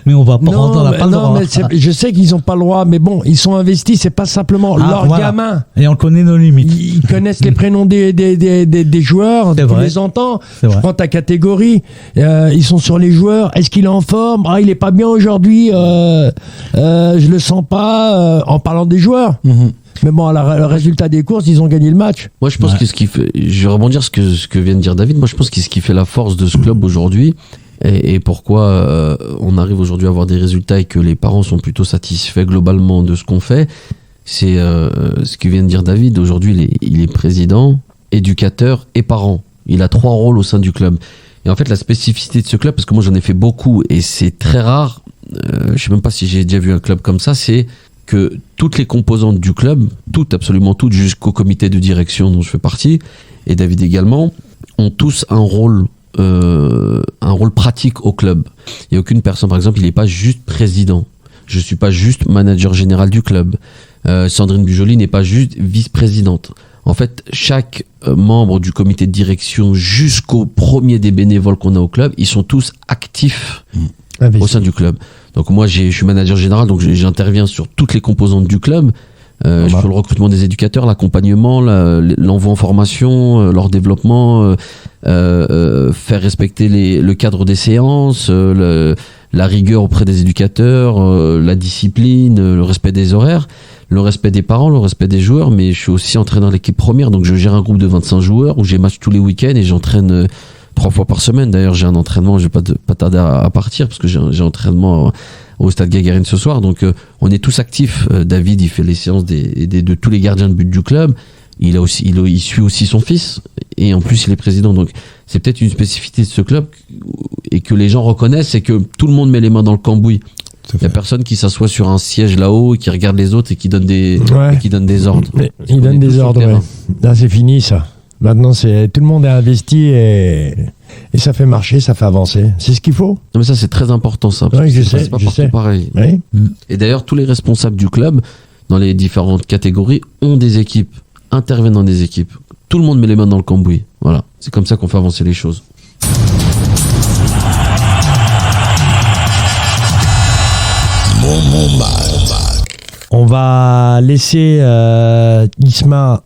mais on va pas rentrer, on n'a pas le droit. Je sais qu'ils n'ont pas le droit, mais bon, ils sont investis, c'est pas simplement leur gamin. Et on connaît nos limites. Ils connaissent les prénoms des joueurs, tu les entends. Je prends ta catégorie, ils sont sur les joueurs. Est-ce qu'il est en forme? Il est pas bien aujourd'hui, je le sens pas, en parlant des joueurs. Mais bon, le résultat des courses, ils ont gagné le match. Moi, je pense que je vais rebondir sur ce que vient de dire David. Moi, je pense que ce qui fait la force de ce club aujourd'hui, et pourquoi on arrive aujourd'hui à avoir des résultats et que les parents sont plutôt satisfaits globalement de ce qu'on fait, c'est ce que vient de dire David. Aujourd'hui, il est président, éducateur et parent. Il a 3 rôles au sein du club. Et en fait, la spécificité de ce club, parce que moi j'en ai fait beaucoup et c'est très rare, je sais même pas si j'ai déjà vu un club comme ça, c'est que toutes les composantes du club, absolument toutes, jusqu'au comité de direction dont je fais partie, et David également, ont tous un rôle pratique au club. Il n'y a aucune personne, par exemple, il n'est pas juste président. Je ne suis pas juste manager général du club. Sandrine Bujoli n'est pas juste vice-présidente. En fait, chaque membre du comité de direction, jusqu'au premier des bénévoles qu'on a au club, ils sont tous actifs au sein du club. Donc moi, je suis manager général, donc j'interviens sur toutes les composantes du club. Je fais le recrutement des éducateurs, l'accompagnement, l'envoi en formation, leur développement, faire respecter le cadre des séances, la rigueur auprès des éducateurs, la discipline, le respect des horaires, le respect des parents, le respect des joueurs. Mais je suis aussi entraîneur de l'équipe première, donc je gère un groupe de 25 joueurs où j'ai match tous les week-ends et j'entraîne 3 fois par semaine. D'ailleurs, j'ai un entraînement, je vais pas tarder à partir parce que j'ai entraînement au Stade Gagarine ce soir. Donc, on est tous actifs. David, il fait les séances de tous les gardiens de but du club. Il suit aussi son fils et en plus, il est président. Donc, c'est peut-être une spécificité de ce club et que les gens reconnaissent, c'est que tout le monde met les mains dans le cambouis. Il n'y a personne qui s'assoit sur un siège là-haut et qui regarde les autres et qui donne des ordres. Il donne des ordres, ouais. Là, c'est fini, ça. Maintenant, tout le monde est investi et ça fait marcher, ça fait avancer. C'est ce qu'il faut. Non, mais ça, c'est très important, ça. Oui, je sais. C'est pas partout pareil. Oui. Et d'ailleurs, tous les responsables du club, dans les différentes catégories, ont des équipes, interviennent dans des équipes. Tout le monde met les mains dans le cambouis. Voilà. C'est comme ça qu'on fait avancer les choses. On va laisser Isma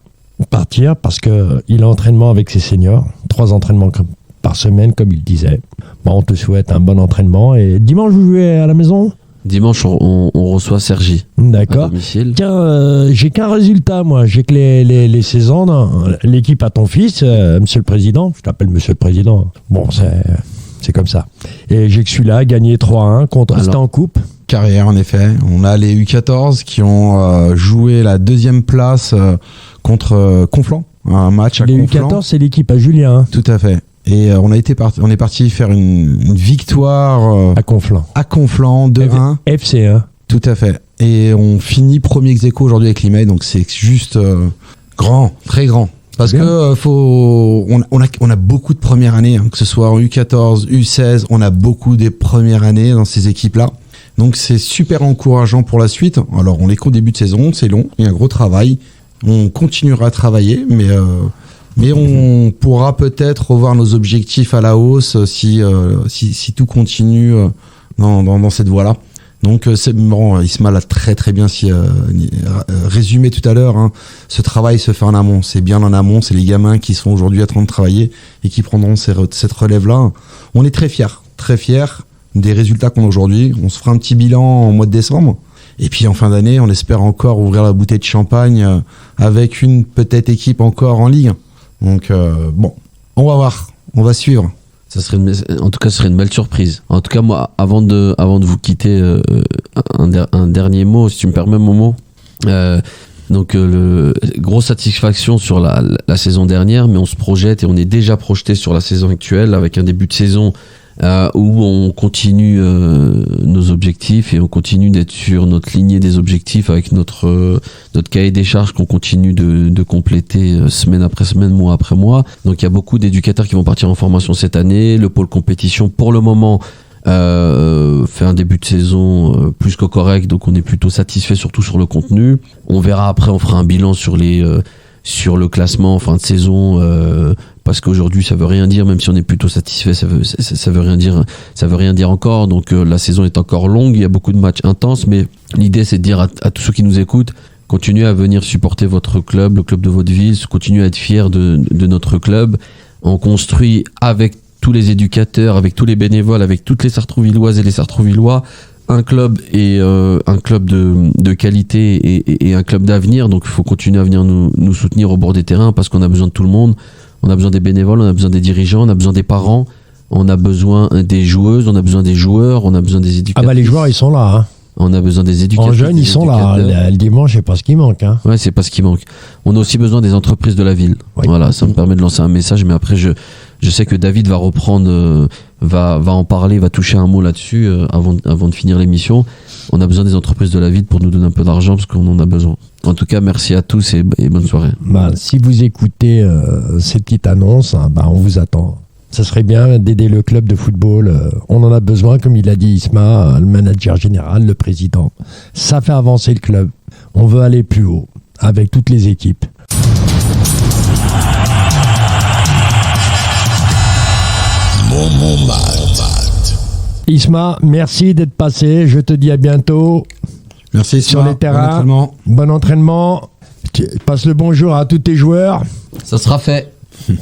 partir parce qu'il a entraînement avec ses seniors. 3 entraînements par semaine, comme il disait. Bon, on te souhaite un bon entraînement. Et dimanche, vous jouez à la maison ? Dimanche, on reçoit Sergi à D'accord. domicile. Tiens, j'ai qu'un résultat, moi. J'ai que les saisons. L'équipe à ton fils, Monsieur le Président. Je t'appelle Monsieur le Président. Bon, c'est comme ça. Et j'ai que celui-là, gagné 3-1 contre. C'était en coupe. Carrière, en effet. On a les U14 qui ont joué la 2e place contre Conflans. Un match à Les Conflans. U14, c'est l'équipe à Julien, hein, Tout à fait. Et on est parti faire une victoire à Conflans. à Conflans 2-1. FC, hein. Tout à fait. Et on finit premier ex-aequo aujourd'hui avec l'IMEI, donc c'est juste grand, très grand. Parce Bien. que on a beaucoup de premières années, hein, que ce soit en U14, U16, on a beaucoup des premières années dans ces équipes-là. Donc c'est super encourageant pour la suite. Alors on est qu'au début de saison, c'est long, il y a un gros travail. On continuera à travailler, mais on pourra peut-être revoir nos objectifs à la hausse si tout continue dans cette voie-là. Donc c'est bon, Isma l'a très très bien résumé tout à l'heure. Hein. Ce travail se fait en amont. C'est bien en amont. C'est les gamins qui sont aujourd'hui en train de travailler et qui prendront cette relève-là. On est très fiers des résultats qu'on a aujourd'hui. On se fera un petit bilan en mois de décembre. Et puis en fin d'année, on espère encore ouvrir la bouteille de champagne avec une peut-être équipe encore en Ligue. Donc bon, on va voir, on va suivre. En tout cas, ce serait une belle surprise. En tout cas, moi, avant de vous quitter, un dernier mot, si tu me permets, Momo. Donc, grosse satisfaction sur la saison dernière, mais on se projette et on est déjà projeté sur la saison actuelle avec un début de saison où on continue nos objectifs et on continue d'être sur notre lignée des objectifs avec notre cahier des charges qu'on continue de compléter semaine après semaine, mois après mois. Donc il y a beaucoup d'éducateurs qui vont partir en formation cette année. Le pôle compétition pour le moment fait un début de saison plus que correct, donc on est plutôt satisfait surtout sur le contenu. On verra après, on fera un bilan sur le classement en fin de saison, parce qu'aujourd'hui ça veut rien dire, même si on est plutôt satisfait, ça veut rien dire encore. Donc la saison est encore longue, il y a beaucoup de matchs intenses, mais l'idée c'est de dire à tous ceux qui nous écoutent, continuez à venir supporter votre club, le club de votre ville, continuez à être fiers de notre club. On construit avec tous les éducateurs, avec tous les bénévoles, avec toutes les Sartrouvilloises et les Sartrouvillois, un club et un club de qualité et un club d'avenir. Donc il faut continuer à venir nous soutenir au bord des terrains, parce qu'on a besoin de tout le monde. On a besoin des bénévoles, on a besoin des dirigeants, on a besoin des parents, on a besoin des joueuses, on a besoin des joueurs, on a besoin des éducateurs. Ah bah les joueurs, ils sont là, hein. On a besoin des éducateurs. En jeunes, ils sont là. Le dimanche, c'est pas ce qui manque, hein. Ouais, c'est pas ce qui manque. On a aussi besoin des entreprises de la ville. Oui. Voilà, ça me permet de lancer un message, mais après je sais que David va reprendre, va en parler, va toucher un mot là-dessus avant de finir l'émission. On a besoin des entreprises de la ville pour nous donner un peu d'argent, parce qu'on en a besoin. En tout cas, merci à tous et bonne soirée. Bah, si vous écoutez ces petites annonces, hein, bah, on vous attend. Ça serait bien d'aider le club de football. On en a besoin, comme il a dit Isma, le manager général, le président. Ça fait avancer le club. On veut aller plus haut avec toutes les équipes. Isma, merci d'être passé. Je te dis à bientôt. Merci Sur les terrains. Bon entraînement. Passe le bonjour à tous tes joueurs. Ça sera fait.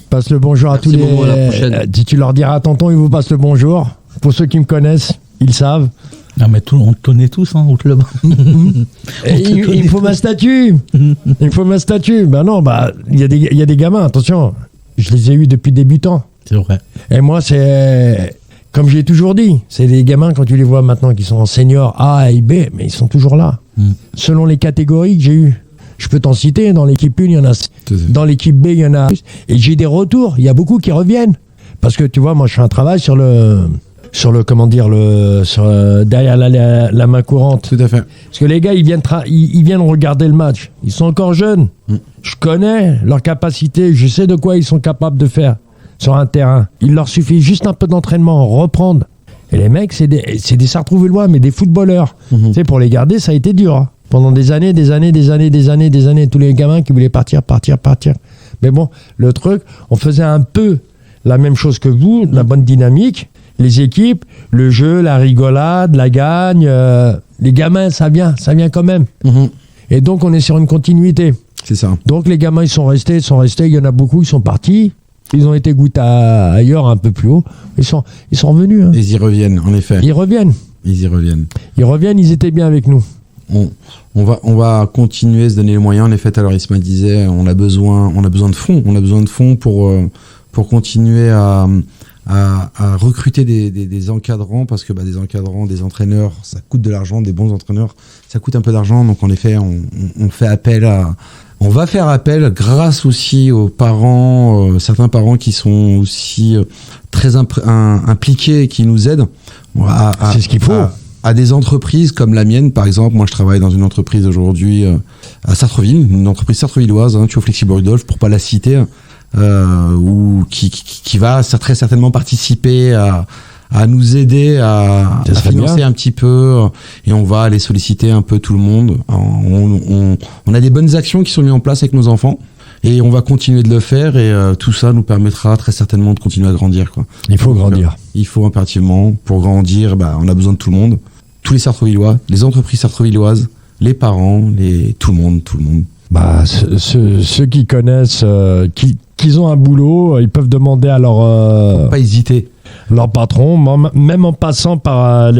Passe le bonjour Merci à tous Momo, à la prochaine. Tu leur diras à tonton, il vous passe le bonjour. Pour ceux qui me connaissent, ils savent. Non, mais on te connaît tous, hein, au club. Il me faut ma statue. Il me faut ma statue. Ben non, il y a des gamins, attention. Je les ai eus depuis débutants. C'est vrai. Et moi, c'est comme j'ai toujours dit, c'est des gamins, quand tu les vois maintenant, qui sont en senior A et B, mais ils sont toujours là. Selon les catégories que j'ai eues. Je peux t'en citer, dans l'équipe 1, il y en a. Dans l'équipe B, il y en a. Et j'ai des retours. Il y a beaucoup qui reviennent. Parce que tu vois, moi, je fais un travail sur derrière la main courante. Tout à fait. Parce que les gars, ils viennent regarder le match. Ils sont encore jeunes. Je connais leur capacité. Je sais de quoi ils sont capables de faire sur un terrain. Il leur suffit juste un peu d'entraînement, reprendre. Et les mecs, c'est des Sartrouvillois, mais des footballeurs. Tu sais, pour les garder, ça a été dur. Hein. Pendant des années, tous les gamins qui voulaient partir. Mais bon, le truc, on faisait un peu la même chose que vous, la bonne dynamique, les équipes, le jeu, la rigolade, la gagne. Les gamins, ça vient quand même. Et donc, on est sur une continuité. C'est ça. Donc, les gamins, ils sont restés. Il y en a beaucoup, ils sont partis. Ils ont été goûter ailleurs, un peu plus haut. Ils sont revenus. Hein. Ils y reviennent, en effet. Ils reviennent. Ils étaient bien avec nous. On va continuer à se donner les moyens. En effet, alors Isma disait, on a besoin de fonds. On a besoin de fonds pour continuer à recruter des encadrants, parce que des encadrants, des entraîneurs, ça coûte de l'argent. Des bons entraîneurs, ça coûte un peu d'argent. Donc en effet, on va faire appel grâce aussi aux parents, certains parents qui sont aussi très impliqués et qui nous aident. C'est ce qu'il faut. À des entreprises comme la mienne, par exemple. Moi, je travaille dans une entreprise aujourd'hui à Sartreville, une entreprise sartrevilloise, Thio Flexible Rudolph, pour pas la citer, ou qui va très certainement participer à nous aider à financer un petit peu, et on va aller solliciter un peu tout le monde. On a des bonnes actions qui sont mises en place avec nos enfants, et on va continuer de le faire, et tout ça nous permettra très certainement de continuer à grandir, quoi. Il faut grandir. Il faut impérativement, pour grandir, on a besoon de tout le monde. Tous les Sartrevillois, les entreprises sartrevilloises, les parents, tout le monde. Ceux qui connaissent, qui ont un boulot, ils peuvent demander à Faut pas hésiter. Leur patron, même en passant par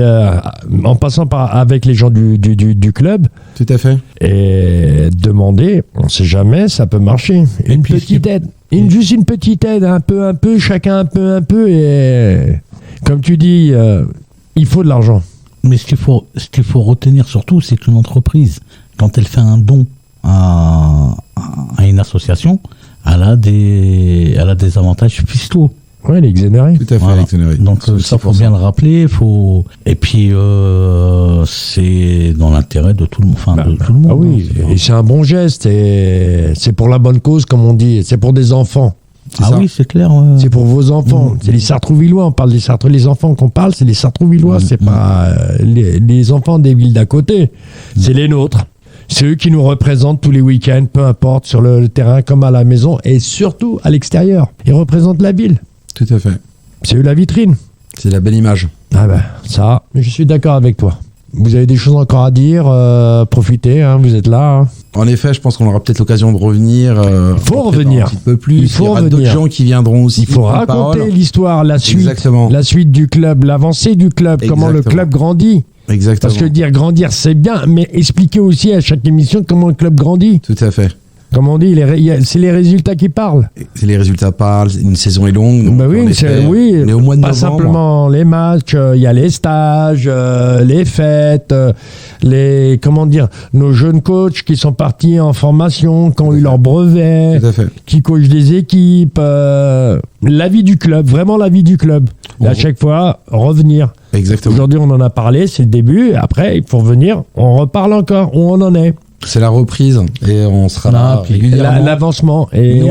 avec les gens du club. Tout à fait. Et demander, on ne sait jamais, ça peut marcher. Une petite aide, juste une petite aide, un peu, chacun un peu, et comme tu dis, il faut de l'argent. Mais ce qu'il faut retenir surtout, c'est qu'une entreprise, quand elle fait un don à une association, elle a des avantages fiscaux. Oui, elle est exonérée. Tout à fait, exonérée. Donc ça, faut bien le rappeler. Et puis c'est dans l'intérêt de tout le monde. De tout le monde. Ah oui, et c'est un bon geste. Et c'est pour la bonne cause, comme on dit. C'est pour des enfants. Oui, c'est clair. C'est pour vos enfants. C'est les Sartrouvillois. On parle des les enfants qu'on parle, c'est les Sartrouvillois. C'est pas les enfants des villes d'à côté. C'est les nôtres. C'est eux qui nous représentent tous les week-ends, peu importe, sur le terrain comme à la maison, et surtout à l'extérieur. Ils représentent la ville. Tout à fait. C'est eux la vitrine. C'est la belle image. Ça, je suis d'accord avec toi. Vous avez des choses encore à dire, profitez, vous êtes là. En effet, je pense qu'on aura peut-être l'occasion de revenir. Il faut revenir. Un petit peu plus. Il y aura d'autres gens qui viendront aussi. Il faut raconter l'histoire, la suite. Exactement. La suite du club, l'avancée du club, comment le club grandit. Exactement. Parce que dire grandir, c'est bien, mais expliquer aussi à chaque émission comment le club grandit. Tout à fait. Comme on dit, c'est les résultats qui parlent. C'est les résultats parlent, une saison est longue. Donc oui, on est au mois de pas novembre. simplement les matchs, il y a les stages, les fêtes, nos jeunes coachs qui sont partis en formation, qui ont eu leur brevet, qui coachent des équipes, la vie du club, vraiment la vie du club. Et à chaque fois, revenir. Exactement. Aujourd'hui, on en a parlé, c'est le début. Après, il faut revenir, on reparle encore, où on en est. C'est la reprise et on sera là régulièrement. L'avancement et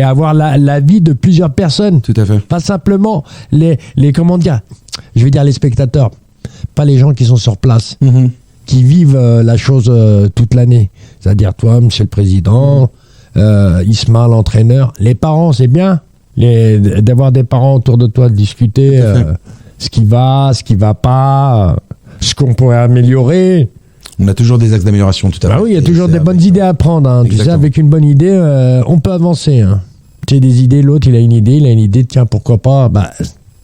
avoir la vie de plusieurs personnes. Tout à fait. Pas simplement les comment dire, je vais dire les spectateurs, pas les gens qui sont sur place, qui vivent la chose toute l'année. C'est-à-dire toi, monsieur le président, Isma, l'entraîneur, les parents, c'est bien d'avoir des parents autour de toi, de discuter ce qui va pas, ce qu'on pourrait améliorer. On a toujours des axes d'amélioration, tout à fait. Oui, il y a toujours des bonnes idées à prendre. Tu sais, avec une bonne idée, on peut avancer. Tu as des idées, l'autre, il a une idée, tiens, pourquoi pas,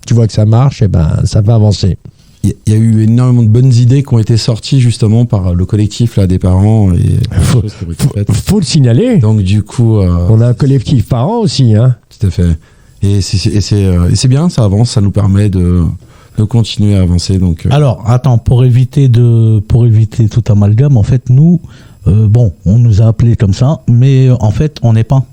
tu vois que ça marche, et ça va avancer. Il y a eu énormément de bonnes idées qui ont été sorties justement par le collectif là, des parents. Faut le signaler. Donc du coup... on a un collectif parents aussi. Tout à fait. Et c'est bien, ça avance, ça nous permet de continuer à avancer. Donc, Alors, attends, pour éviter tout amalgame, en fait, nous, on nous a appelés comme ça, mais en fait, on n'est pas.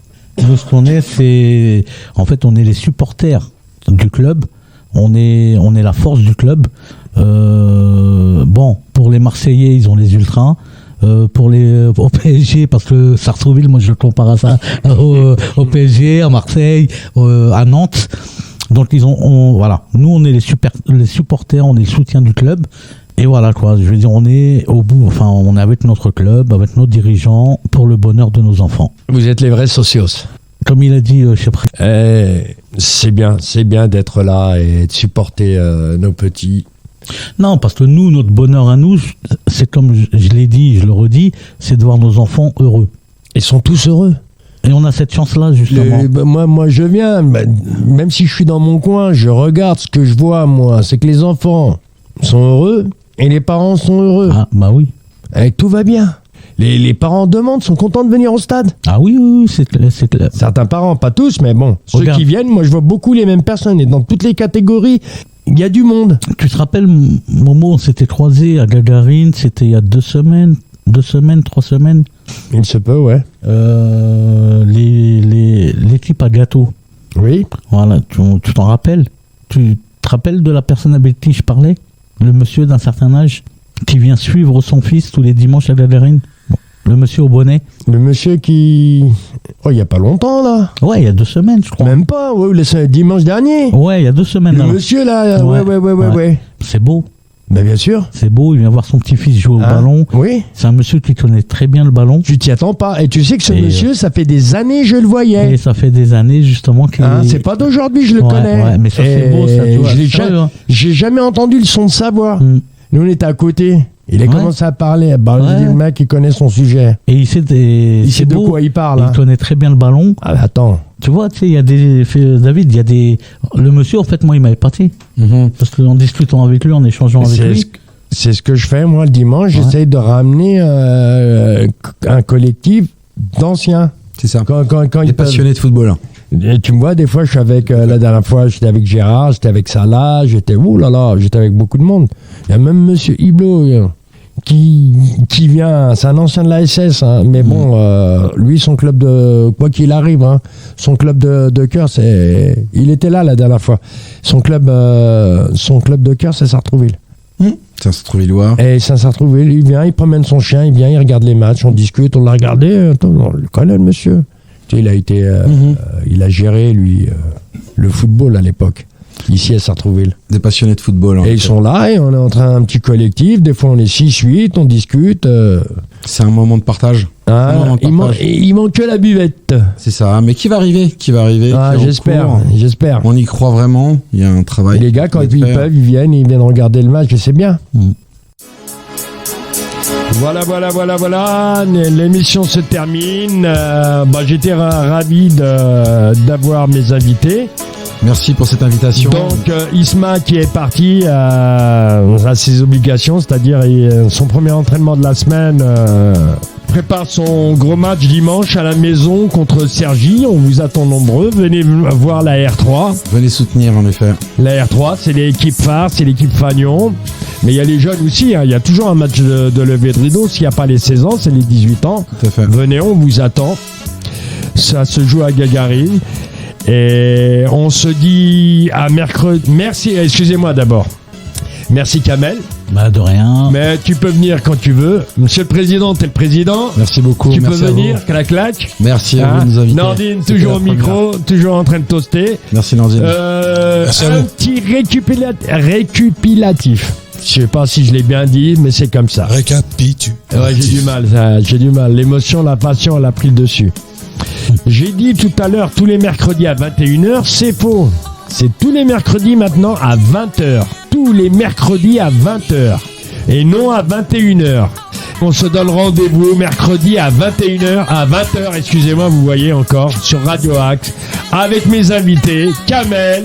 Nous, ce qu'on est, c'est... En fait, on est les supporters du club, on est la force du club. Pour les Marseillais, ils ont les ultras. Au PSG, parce que Sartreville, moi je le compare à ça, au PSG, à Marseille, à Nantes. Donc voilà, nous on est les supporters, on est le soutien du club, et voilà quoi. Je veux dire, on est au bout, on est avec notre club, avec nos dirigeants, pour le bonheur de nos enfants. Vous êtes les vrais socios. Comme il a dit chez c'est bien d'être là et de supporter nos petits. Non, parce que nous, notre bonheur à nous, c'est comme je l'ai dit, je le redis, c'est de voir nos enfants heureux. Ils sont tous heureux. Et on a cette chance-là, justement. Moi, je viens, même si je suis dans mon coin, je regarde ce que je vois, moi. C'est que les enfants sont heureux et les parents sont heureux. Ah, bah oui. Et tout va bien. Les parents demandent, sont contents de venir au stade. Ah oui, c'est clair, c'est clair. Certains parents, pas tous, mais bon, Regarde. ceux qui viennent, moi je vois beaucoup les mêmes personnes. Et dans toutes les catégories, il y a du monde. Tu te rappelles, Momo, on s'était croisés à Gagarine, c'était il y a 3 semaines. Il se peut, ouais. L'équipe à gâteau. Oui. Voilà, tu t'en rappelles? Tu te rappelles de la personne avec qui je parlais? Le monsieur d'un certain âge qui vient suivre son fils tous les dimanches à Gagarine. Bon, le monsieur au bonnet. Le monsieur qui... Oh, il n'y a pas longtemps, là. Ouais, il y a 2 semaines, je crois. Même pas, ouais, le dimanche dernier. Ouais, il y a 2 semaines. Le là. monsieur, là, ouais. C'est beau. Ben, bien sûr. C'est beau, il vient voir son petit-fils jouer au ballon. Oui. C'est un monsieur qui connaît très bien le ballon. Tu t'y attends pas. Et tu sais que ce Et monsieur, ça fait des années je le voyais. Et ça fait des années, justement, qu'il C'est pas d'aujourd'hui, je le connais. Ouais, mais ça, c'est beau, ça, tu vois. J'ai jamais entendu le son de sa voix. Mm. Nous, on était à côté. Il a commencé à parler. Bah, Ouais. le mec, il connaît son sujet. Et il sait, Il sait de quoi il parle. Hein. Il connaît très bien le ballon. Ah, attends. Tu vois, tu sais, il y a David, il y a des... Le monsieur, en fait, moi, il m'avait pâté. Parce qu'en discutant avec lui, en échangeant avec lui... C'est ce que je fais, moi, le dimanche. Ouais. J'essaye de ramener un collectif d'anciens. C'est ça. Quand Des ils peuvent- passionnés de football. Et tu me vois, des fois, je suis avec, la dernière fois, j'étais avec Gérard, j'étais avec Salah, j'étais avec beaucoup de monde. Il y a même Monsieur Hiblo qui vient, c'est un ancien de la SS, hein, mais bon, lui, son club de, quoi qu'il arrive, hein, son club de cœur, il était là la dernière fois. Son club de cœur, c'est Sartrouville. Ça se trouve Illois. Et Saint-Sartrouville, il vient, il promène son chien, il vient, il regarde les matchs, on discute, on l'a regardé, on le connaît le monsieur. Tu sais, il a été, il a géré lui le football à l'époque, ici à Sartrouville. Des passionnés de football. Et ils sont là et on est en train un petit collectif, des fois on est 6-8, on discute. C'est un moment de partage. Hein, Un moment de partage. il manque que la buvette. C'est ça. Mais qui va arriver Ah, qui est en cours. j'espère. On y croit vraiment. Il y a un travail. Et les gars, quand à ils faire. peuvent, ils viennent regarder le match et c'est bien. Voilà. L'émission se termine. J'étais ravi d'avoir mes invités. Merci pour cette invitation. Donc Isma qui est parti à ses obligations, c'est-à-dire son premier entraînement de la semaine, prépare son gros match dimanche à la maison contre Cergy. On vous attend nombreux. Venez voir la R3. Venez soutenir en effet. La R3, c'est l'équipe phare, c'est l'équipe Fagnon. Mais il y a les jeunes aussi. Hein. Il y a toujours un match de levée de rideau. S'il n'y a pas les 16 ans, c'est les 18 ans. Tout à fait. Venez, on vous attend. Ça se joue à Gagarine. Et on se dit à mercredi. Merci, excusez-moi d'abord. Merci Kamel. Bah, de rien. Mais tu peux venir quand tu veux. Monsieur le Président, t'es le Président. Merci beaucoup. Tu peux Merci à venir, vous. clac. Merci à vous de nous inviter. Nordine, C'était toujours la au micro, toujours en train de toaster. Merci Nordine. Merci à Un vous. petit récupilatif. Je sais pas si je l'ai bien dit, mais c'est comme ça. Ouais, j'ai du mal. L'émotion, la passion, elle a pris le dessus. J'ai dit tout à l'heure, tous les mercredis à 21h, c'est faux. C'est tous les mercredis maintenant à 20h. Tous les mercredis à 20h. Et non à 21h. On se donne rendez-vous mercredi à 21h, à 20h, excusez-moi, vous voyez encore, sur Radio Axe, avec mes invités, Kamel,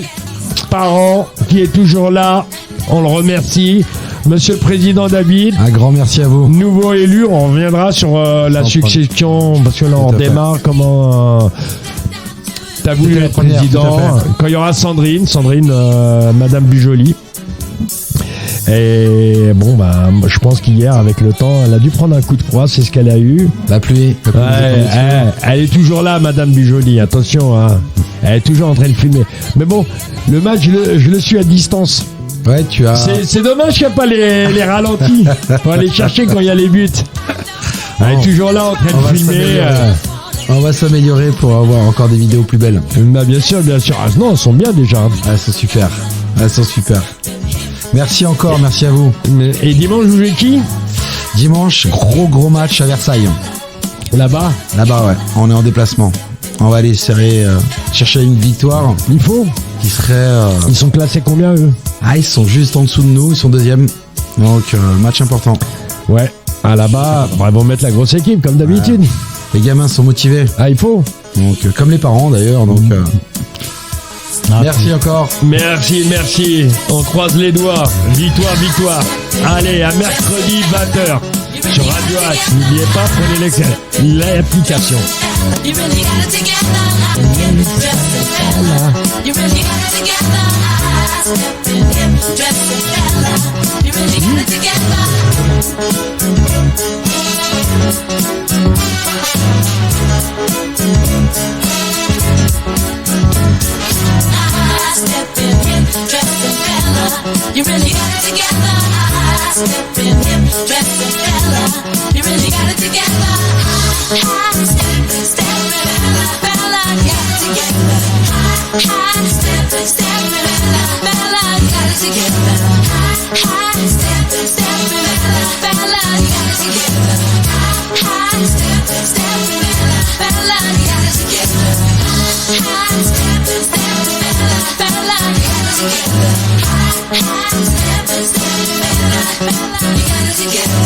Parent, qui est toujours là. On le remercie. Monsieur le Président David. Un grand merci à vous. Nouveau élu, on reviendra sur la succession, parce que là on Tout à fait. démarre, comment t'as voulu C'était la être première, président, tout à fait. quand il y aura Sandrine, Madame Bujoli. Et bon, je pense qu'hier, avec le temps, elle a dû prendre un coup de froid, c'est ce qu'elle a eu. La pluie. Ouais, elle est toujours là, Madame Bujoli, attention, hein. Elle est toujours en train de filmer. Mais bon, le match, je le suis à distance. Ouais, tu as. C'est dommage qu'il n'y a pas les ralentis. Faut aller chercher quand il y a les buts. Elle est toujours là en train On de va filmer. s'améliorer. On va s'améliorer pour avoir encore des vidéos plus belles. Bien sûr. Ah, non, elles sont bien déjà. Elles sont super. Merci encore, merci à vous. Et dimanche, vous jouez qui? Dimanche, gros match à Versailles. Là-bas. Là-bas, ouais. On est en déplacement. On va aller chercher une victoire Il faut. qui serait. Ils sont classés combien, eux? Ils sont juste en dessous de nous, ils sont deuxième. Donc, match important. Ouais. Ah, là-bas, ils vont mettre la grosse équipe, comme d'habitude. Les gamins sont motivés. Ah, il faut. Donc, comme les parents d'ailleurs. Donc, merci encore. Merci. On croise les doigts. Victoire. Allez, à mercredi 20h sur Radio Axe. N'oubliez pas, prenez l'application. You really got it together. You really got it together. Stepping in, dressing fella. You really got it together. Stepping in, dressing fella. You really got it together. Stepping in, dressing fella. You really got it together. Stepping fella, got it together. Stepping fella, got it together. Stepping fella, got it together. Stepping fella, got it together. Stepping fella, got it together. Stepping fella, got it together.